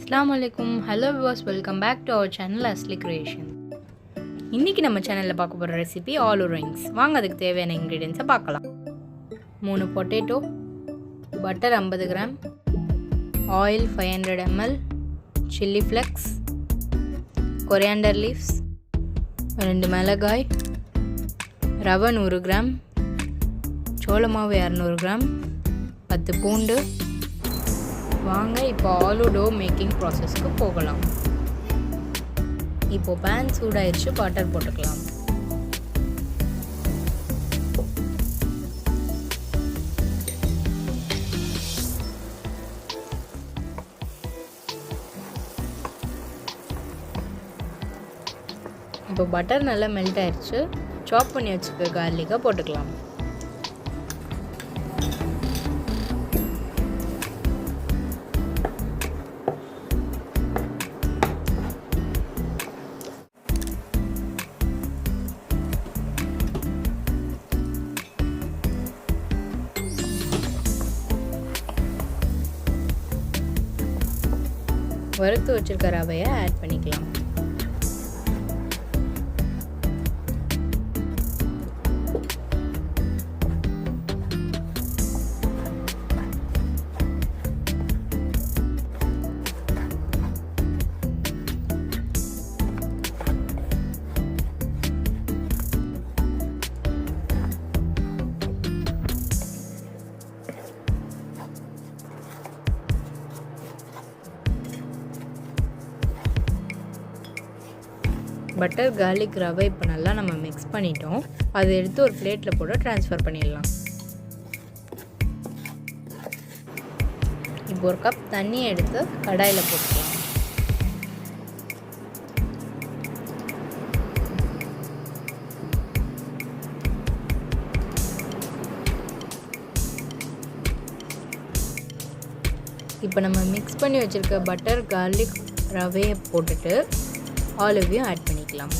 Assalamualaikum. Hello viewers, welcome back to our channel Asleecreations. இன்னைக்கு நம்ம சேனல்ல பார்க்க போற ரெசிபி Aloo Rings. வாங்க அதுக்கு தேவையான இன்கிரிடியன்ட்ஸை பார்க்கலாம். 3 potato, butter 50 gram, oil 500 ml, chilli flakes, coriander leaves, 2 மிளகாய், ரவை 100 கிராம், சோள மாவு 200 கிராம், 10 பூண்டு. வாங்க இப்போ ஆலு டோ மேக்கிங் ப்ராசஸ்க்கு போகலாம். இப்போ பேன் சூடாயிருச்சு, பட்டர் போட்டுக்கலாம். இப்போ பட்டர் நல்லா மெல்ட் ஆயிடுச்சு. சாப் பண்ணி வச்சுக்க கார்லிக்கை போட்டுக்கலாம். வறுத்து வச்சிருக்க ரவையை ஆட் பண்ணிக்கலாம். பட்டர் கார்லிக் ரவை இப்போ நல்லா நம்ம மிக்ஸ் பண்ணிட்டோம். அதை எடுத்து ஒரு பிளேட்டில் போட்டு ட்ரான்ஸ்ஃபர் பண்ணிடலாம். இப்போ ஒரு கப் தண்ணியை எடுத்து கடாயில் போட்டுக்கலாம். இப்போ நம்ம மிக்ஸ் பண்ணி வச்சுருக்க பட்டர் கார்லிக் ரவையை போட்டுட்டு ஆலிவையும் ஆட் பண்ணிக்கலாம்.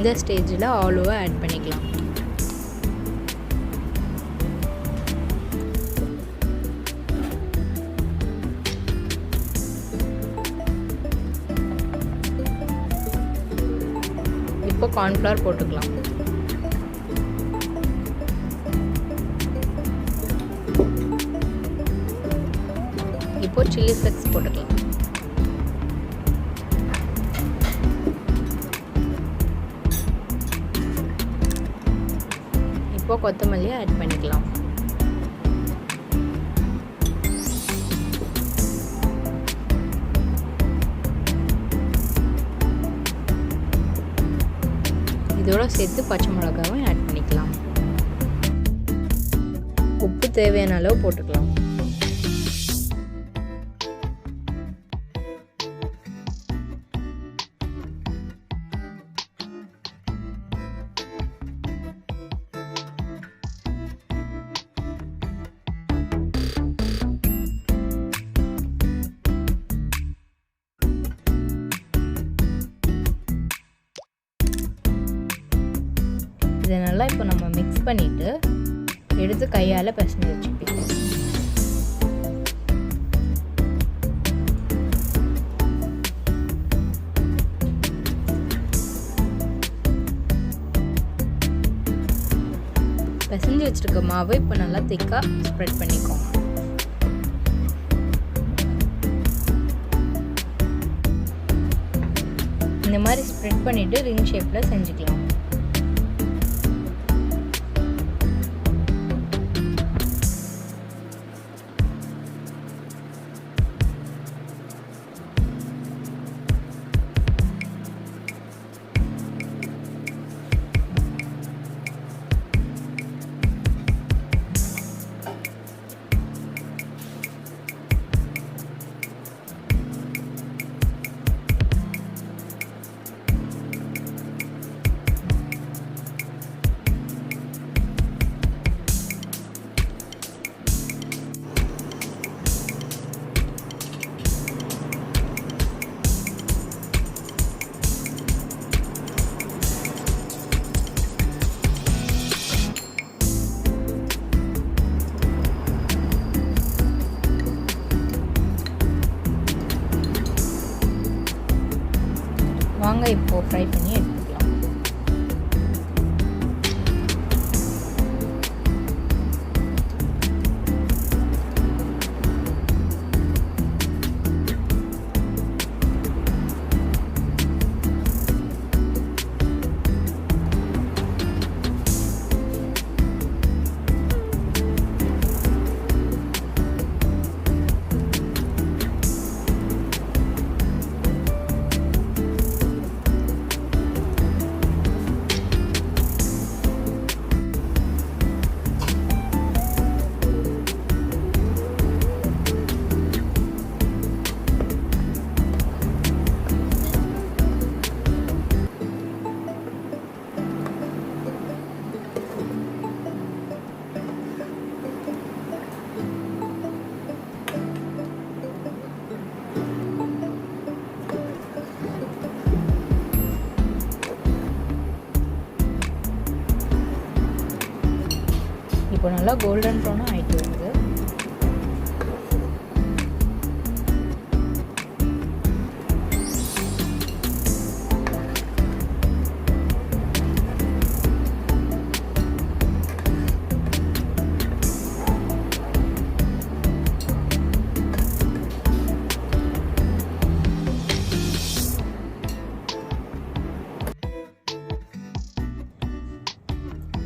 இந்த ஸ்டேஜில் ஆலுவை ஆட் பண்ணிக்கலாம். இப்போ கார்ன்ஃப்ளவர் போட்டுக்கலாம். இப்போ சில்லி ஃப்ளேக்ஸ் போட்டுக்கலாம். இப்போ கொத்தமல்லியை ஆட் பண்ணிக்கலாம். இதோட சேர்த்து பச்சை மிளகாவும் ஆட் பண்ணிக்கலாம். உப்பு தேவையான அளவு போட்டுக்கலாம். இதை நல்லா இப்போ நம்ம மிக்ஸ் பண்ணிவிட்டு எடுத்து கையால் பிசைஞ்சு வச்சுக்கலாம். பிசைஞ்சு வச்சுருக்க மாவை இப்போ நல்லா திக்காக ஸ்ப்ரெட் பண்ணிக்கோங்க. இந்த மாதிரி ஸ்ப்ரெட் பண்ணிவிட்டு ரிங் ஷேப்பில் செஞ்சுக்கலாம். நம்ம ஃப்ரை பண்ணி எடுத்துக்கலாம். இப்போ நல்லா கோல்டன் ப்ரௌனாக ஆகிட்டு வருது.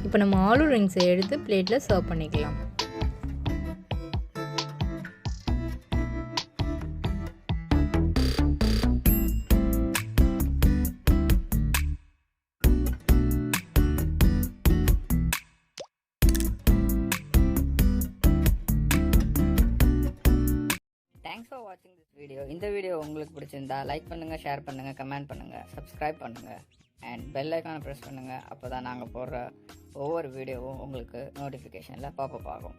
இப்போ நம்ம ஆலு ரிங்ஸை எடுத்து பிளேட்டில் சர்வ் பண்ணிக்கலாம். தேங்க்ஸ் ஃபார் வாட்சிங் திஸ் வீடியோ. இந்த வீடியோ உங்களுக்கு பிடிச்சிருந்தா லைக் பண்ணுங்கள், ஷேர் பண்ணுங்கள், கமெண்ட் பண்ணுங்கள், சப்ஸ்கிரைப் பண்ணுங்கள் அண்ட் பெல் ஐக்கானை ப்ரெஸ் பண்ணுங்கள். அப்போ தான் நாங்கள் போடுற ஒவ்வொரு வீடியோவும் உங்களுக்கு நோட்டிஃபிகேஷனில் பாப்பப் ஆகும்.